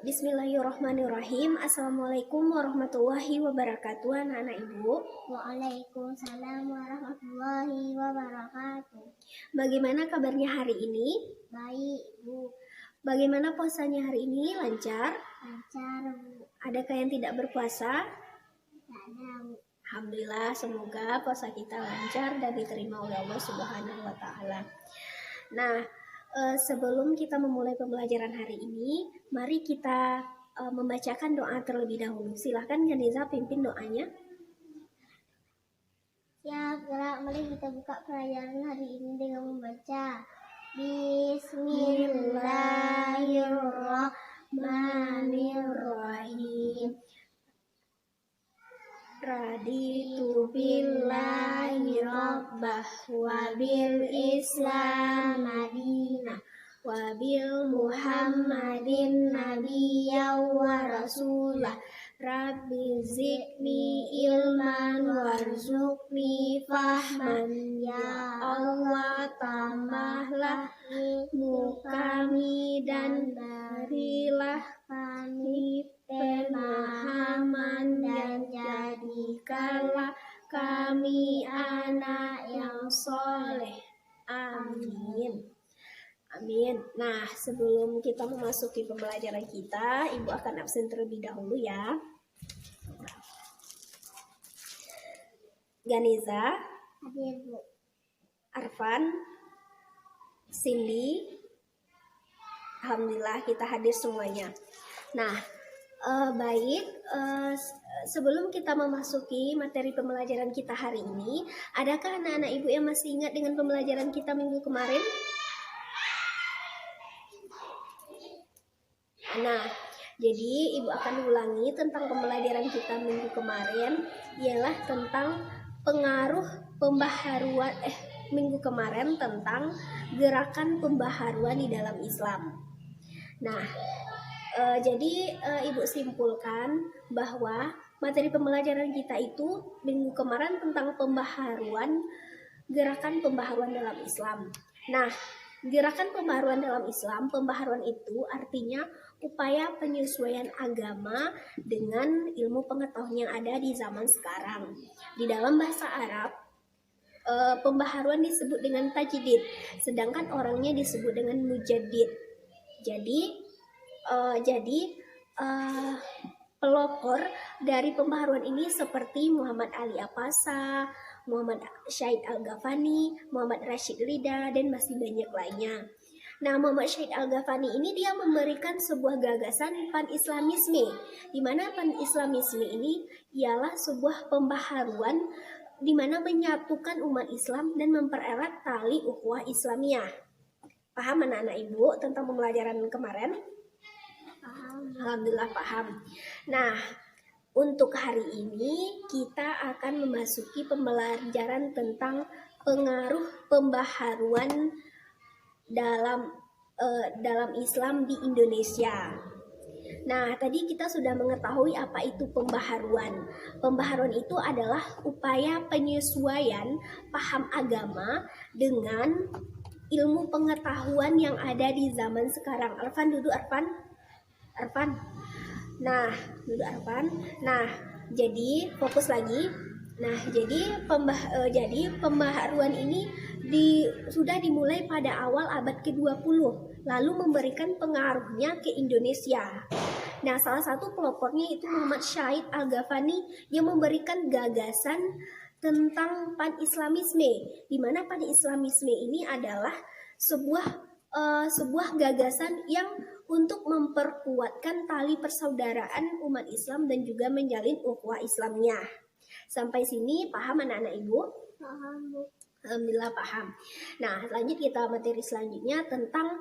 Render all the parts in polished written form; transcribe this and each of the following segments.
Bismillahirrahmanirrahim. Assalamualaikum warahmatullahi wabarakatuh, anak-anak ibu. Waalaikumsalam warahmatullahi wabarakatuh. Bagaimana kabarnya hari ini? Baik, Bu. Bagaimana puasanya hari ini? Lancar? Lancar, Bu. Adakah yang tidak berpuasa? Tidak ada, Bu. Alhamdulillah, semoga puasa kita lancar dan diterima oleh Allah Subhanahu wa Ta'ala. Nah, sebelum kita memulai pembelajaran hari ini, mari kita membacakan doa terlebih dahulu. Silahkan Ganiza pimpin doanya. Ya, gerak. Mari kita buka pelajaran hari ini dengan membaca Bismillahirrahmanirrahim. Raditu billahi rabbah wa bil islam madinah wa bil muhammadin nabiyya wa rasulah. Rabbi zidni ilman warzuqni fahman. Ya Allah, tambahlah ilmu kami dan berilah kami pemahaman, dan jadikanlah kami anak yang soleh. Amin. Amin. Nah, sebelum kita memasuki pembelajaran kita, Ibu akan absen terlebih dahulu ya. Ganiza, Hadir, Bu. Arfan, Cindy, alhamdulillah kita hadir semuanya. Nah, sebelum kita memasuki materi pembelajaran kita hari ini, adakah anak-anak ibu yang masih ingat dengan pembelajaran kita minggu kemarin? Nah, jadi ibu akan ulangi tentang pembelajaran kita minggu kemarin, ialah tentang pengaruh pembaharuan minggu kemarin tentang gerakan pembaharuan di dalam Islam. Nah, jadi ibu simpulkan bahwa materi pembelajaran kita itu minggu kemarin tentang gerakan pembaharuan dalam Islam. Nah, gerakan pembaharuan dalam Islam, pembaharuan itu artinya upaya penyesuaian agama dengan ilmu pengetahuan yang ada di zaman sekarang. Di dalam bahasa Arab, pembaharuan disebut dengan tajdid, sedangkan orangnya disebut dengan mujaddid. Jadi pelopor dari pembaharuan ini seperti Muhammad Ali Apasa, Muhammad Syahid Al-Ghafani, Muhammad Rashid Ridha, dan masih banyak lainnya. Nah, Muhammad Syahid Al-Ghafani ini dia memberikan sebuah gagasan pan-islamisme, di mana pan-islamisme ini ialah sebuah pembaharuan di mana menyatukan umat Islam dan mempererat tali ukhuwah Islamiyah. Paham anak-anak ibu tentang pembelajaran kemarin? Paham. Alhamdulillah paham. Nah, untuk hari ini kita akan memasuki pembelajaran tentang pengaruh pembaharuan dalam Islam di Indonesia. Nah, tadi kita sudah mengetahui apa itu pembaharuan. Pembaharuan itu adalah upaya penyesuaian paham agama dengan ilmu pengetahuan yang ada di zaman sekarang. Arfan duduk, Arfan. Nah, duduk Arfan. Nah, jadi fokus lagi. Nah, jadi pembaharuan ini sudah dimulai pada awal abad ke-20, lalu memberikan pengaruhnya ke Indonesia. Nah, salah satu pelopornya itu Muhammad Syahid Al-Ghafani yang memberikan gagasan tentang pan-islamisme, di mana pan-islamisme ini adalah sebuah gagasan yang untuk memperkuatkan tali persaudaraan umat Islam dan juga menjalin ukhuwah Islamnya. Sampai sini paham anak-anak ibu? Paham, Bu. Alhamdulillah paham. Nah, lanjut kita materi selanjutnya tentang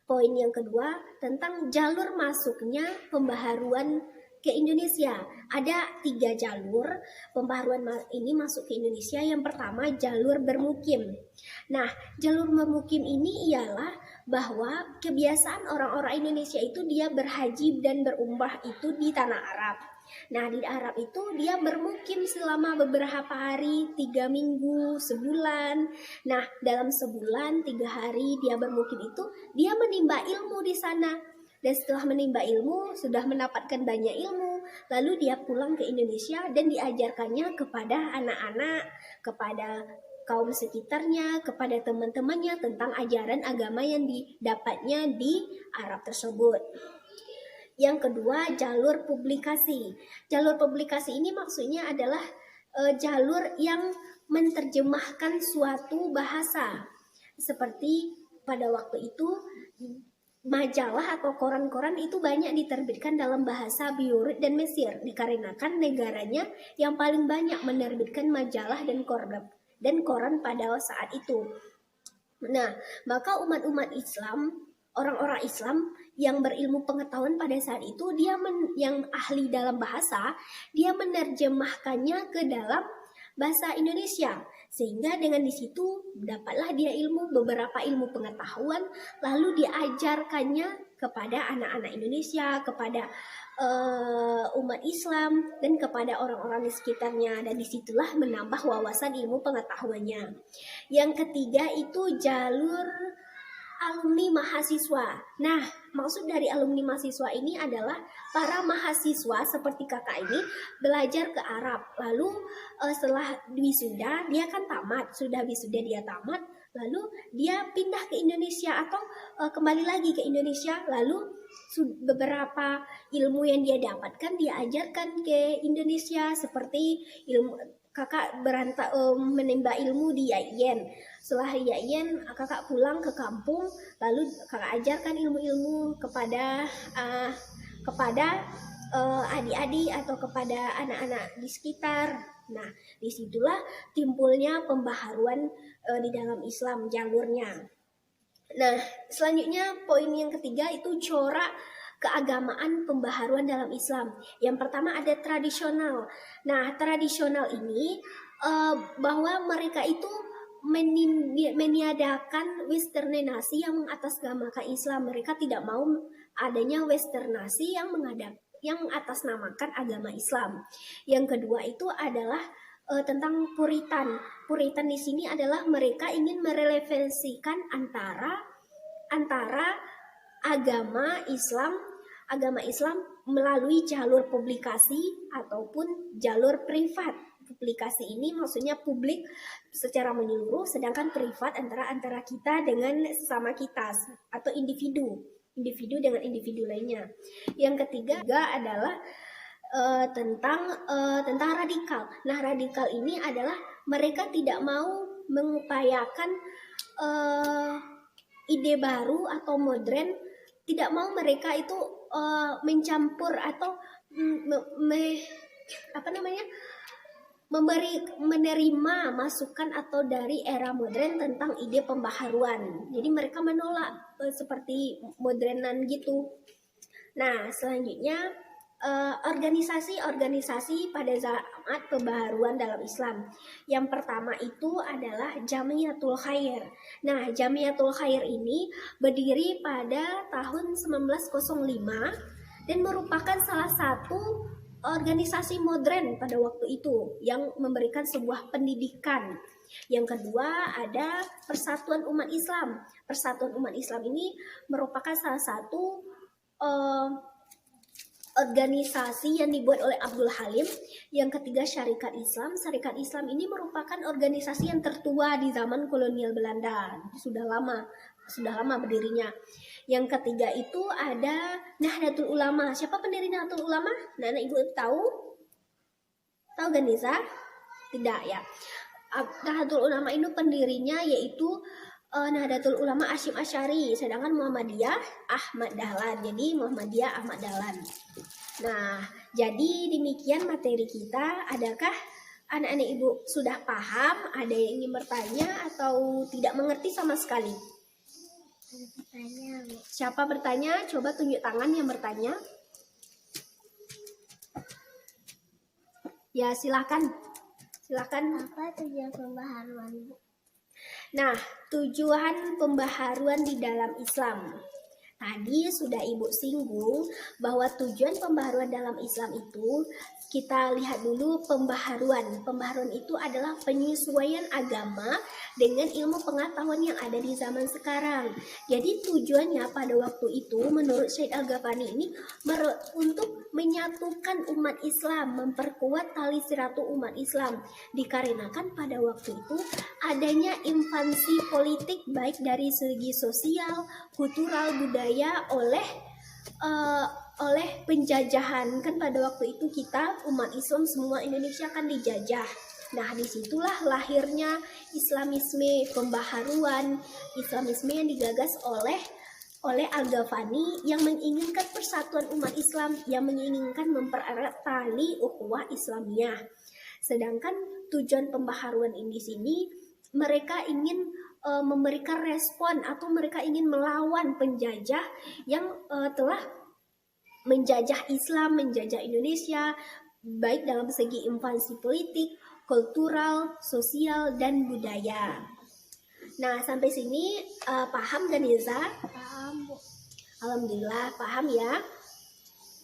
poin yang kedua, tentang jalur masuknya pembaharuan ke Indonesia. Ada 3 jalur pembaharuan ini masuk ke Indonesia. Yang pertama, jalur bermukim. Nah, jalur bermukim ini ialah bahwa kebiasaan orang-orang Indonesia itu dia berhaji dan berumrah itu di tanah Arab. Nah, di Arab itu dia bermukim selama beberapa hari, 3 minggu, sebulan. Nah, dalam sebulan 3 hari dia bermukim itu dia menimba ilmu di sana. Dan setelah menimba ilmu, sudah mendapatkan banyak ilmu, lalu dia pulang ke Indonesia dan diajarkannya kepada anak-anak, kepada kaum sekitarnya, kepada teman-temannya tentang ajaran agama yang didapatnya di Arab tersebut. Yang kedua, jalur publikasi. Jalur publikasi ini maksudnya adalah jalur yang menerjemahkan suatu bahasa. Seperti pada waktu itu majalah atau koran-koran itu banyak diterbitkan dalam bahasa Beirut dan Mesir, dikarenakan negaranya yang paling banyak menerbitkan majalah dan koran pada saat itu. Nah, maka umat-umat Islam, orang-orang Islam yang berilmu pengetahuan pada saat itu, yang ahli dalam bahasa, dia menerjemahkannya ke dalam bahasa Indonesia, sehingga dengan di situ dapatlah dia beberapa ilmu pengetahuan, lalu diajarkannya kepada anak-anak Indonesia, kepada umat Islam dan kepada orang-orang di sekitarnya, dan disitulah menambah wawasan ilmu pengetahuannya. Yang ketiga itu jalur alumni mahasiswa. Nah, maksud dari alumni mahasiswa ini adalah para mahasiswa seperti kakak ini belajar ke Arab. Lalu setelah wisuda, dia kan tamat, sudah wisuda dia tamat, lalu dia pindah ke Indonesia atau kembali lagi ke Indonesia, lalu beberapa ilmu yang dia dapatkan dia ajarkan ke Indonesia, seperti ilmu kakak menimba ilmu di Yayen. Setelah Yayen, kakak pulang ke kampung, lalu kakak ajarkan ilmu-ilmu kepada adik-adik atau kepada anak-anak di sekitar. Nah, disitulah timbulnya pembaharuan di dalam Islam, jalurnya. Nah, selanjutnya poin yang ketiga itu corak keagamaan pembaharuan dalam Islam. Yang pertama ada tradisional. Nah, tradisional ini bahwa mereka itu meniadakan westernisasi yang mengatasnamakan Islam. Mereka tidak mau adanya westernisasi yang atasnamakan agama Islam. Yang kedua itu adalah tentang Puritan. Puritan di sini adalah mereka ingin merelevansikan antara agama Islam melalui jalur publikasi ataupun jalur privat. Publikasi ini maksudnya publik secara menyeluruh, sedangkan privat antara kita dengan sesama kita atau individu dengan individu lainnya. Yang ketiga adalah tentang radikal. Nah, radikal ini adalah mereka tidak mau mengupayakan ide baru atau modern, tidak mau mereka itu mencampur atau menerima masukan atau dari era modern tentang ide pembaharuan. Jadi mereka menolak seperti modernan gitu. Nah, selanjutnya organisasi pada zaman pembaharuan dalam Islam. Yang pertama itu adalah Jamiatul Khair. Nah, Jamiatul Khair ini berdiri pada tahun 1905 dan merupakan salah satu organisasi modern pada waktu itu yang memberikan sebuah pendidikan. Yang kedua ada Persatuan Umat Islam. Persatuan Umat Islam ini merupakan salah satu organisasi yang dibuat oleh Abdul Halim. Yang ketiga Syarikat Islam. Syarikat Islam ini merupakan organisasi yang tertua di zaman kolonial Belanda. Sudah lama berdirinya. Yang ketiga itu ada Nahdlatul Ulama. Siapa pendiri Nahdlatul Ulama? Nah, ibu tahu? Tahu gak Nisa? Tidak ya. Nahdlatul Ulama ini pendirinya yaitu Nahdlatul Ulama Hasyim Asy'ari, sedangkan Muhammadiyah Ahmad Dahlan. Jadi Muhammadiyah Ahmad Dahlan. Nah, jadi demikian materi kita. Adakah anak-anak ibu sudah paham? Ada yang ingin bertanya atau tidak mengerti sama sekali? Ada pertanyaan. Siapa bertanya? Coba tunjuk tangan yang bertanya. Ya, silakan. Apa tujuan pembaharuan, Bu? Nah, tujuan pembaharuan di dalam Islam. Tadi sudah Ibu singgung bahwa tujuan pembaharuan dalam Islam itu, kita lihat dulu pembaharuan. Pembaharuan itu adalah penyesuaian agama dengan ilmu pengetahuan yang ada di zaman sekarang. Jadi tujuannya pada waktu itu menurut Syed Al-Ghafani ini untuk menyatukan umat Islam, memperkuat tali siratu umat Islam. Dikarenakan pada waktu itu adanya invasi politik baik dari segi sosial, kultural, budaya oleh penjajahan. Kan pada waktu itu kita umat Islam semua Indonesia kan dijajah. Nah, disitulah lahirnya Islamisme, pembaharuan Islamisme yang digagas oleh Al-Ghafani yang menginginkan persatuan umat Islam, yang menginginkan mempererat tali ukhuwah Islamiyah. Sedangkan tujuan pembaharuan ini di sini mereka ingin memberikan respon atau mereka ingin melawan penjajah yang telah menjajah Islam, menjajah Indonesia, baik dalam segi invasi politik, kultural, sosial, dan budaya. Nah, sampai sini paham kan Nisa? Paham, Bu. Alhamdulillah paham ya.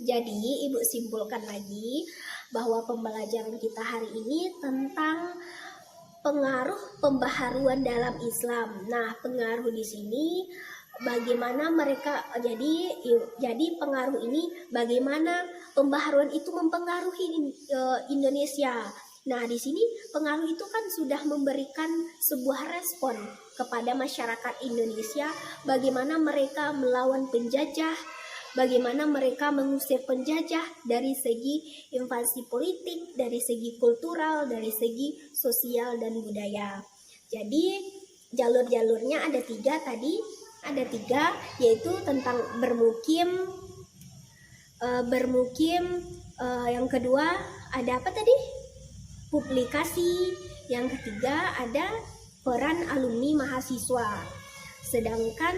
Jadi Ibu simpulkan lagi bahwa pembelajaran kita hari ini tentang pengaruh pembaharuan dalam Islam. Nah, pengaruh di sini bagaimana mereka jadi pengaruh ini bagaimana pembaharuan itu mempengaruhi Indonesia. Nah, di sini pengaruh itu kan sudah memberikan sebuah respon kepada masyarakat Indonesia, bagaimana mereka melawan penjajah, bagaimana mereka mengusir penjajah dari segi invasi politik, dari segi kultural, dari segi sosial dan budaya. Jadi jalur-jalurnya ada tiga tadi, yaitu tentang bermukim, yang kedua ada apa tadi? Publikasi, yang ketiga ada peran alumni mahasiswa. Sedangkan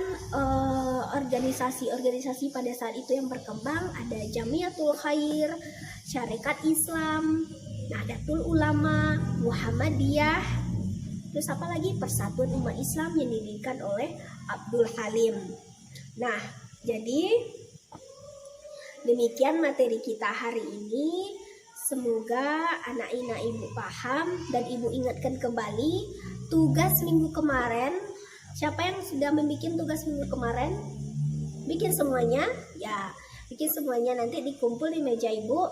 organisasi-organisasi pada saat itu yang berkembang ada Jamiatul Khair, Syarikat Islam, Nahdlatul Ulama, Muhammadiyah, terus apa lagi? Persatuan Umat Islam yang didirikan oleh Abdul Halim. Nah, jadi demikian materi kita hari ini. Semoga anak-anak Ibu paham dan Ibu ingatkan kembali tugas minggu kemarin. Siapa yang sudah membuat tugas minggu kemarin? Bikin semuanya? Ya, bikin semuanya, nanti dikumpul di meja Ibu,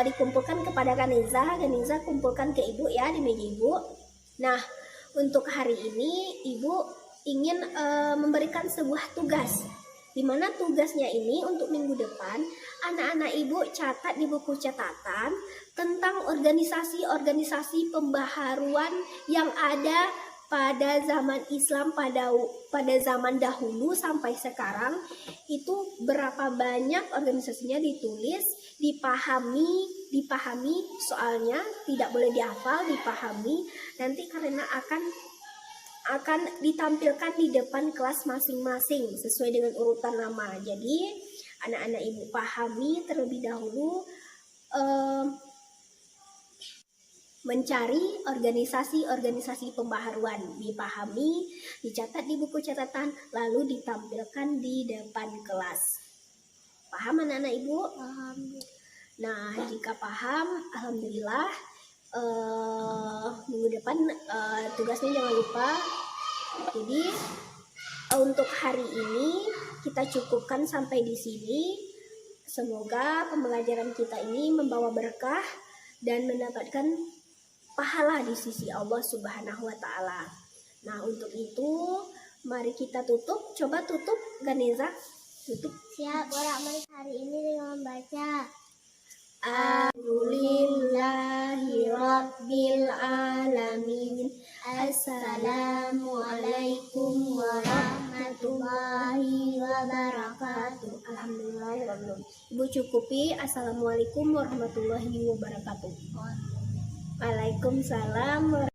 dikumpulkan kepada Kaniza kumpulkan ke Ibu ya di meja Ibu. Nah, untuk hari ini Ibu ingin memberikan sebuah tugas, di mana tugasnya ini untuk minggu depan anak-anak Ibu catat di buku catatan tentang organisasi-organisasi pembaharuan yang ada pada zaman Islam, pada zaman dahulu sampai sekarang. Itu berapa banyak organisasinya, ditulis, dipahami soalnya tidak boleh dihafal, dipahami nanti karena akan ditampilkan di depan kelas masing-masing sesuai dengan urutan nama. Jadi anak-anak Ibu pahami terlebih dahulu, mencari organisasi-organisasi pembaharuan, dipahami, dicatat di buku catatan, lalu ditampilkan di depan kelas. Paham anak-anak Ibu? Paham, Bu. Nah, jika paham, alhamdulillah. Minggu depan tugasnya jangan lupa. Jadi untuk hari ini kita cukupkan sampai di sini. Semoga pembelajaran kita ini membawa berkah dan mendapatkan pahala di sisi Allah Subhanahu wa Ta'ala. Nah, untuk itu mari kita tutup. Coba tutup, Ganeza. Tutup. Siap, Borak hari ini dengan membaca Alhamdulillahi Rabbil Alamin. Assalamualaikum warahmatullahi wabarakatuh. Alhamdulillah. Ibu cukupi. Assalamualaikum warahmatullahi wabarakatuh. Waalaikumsalam.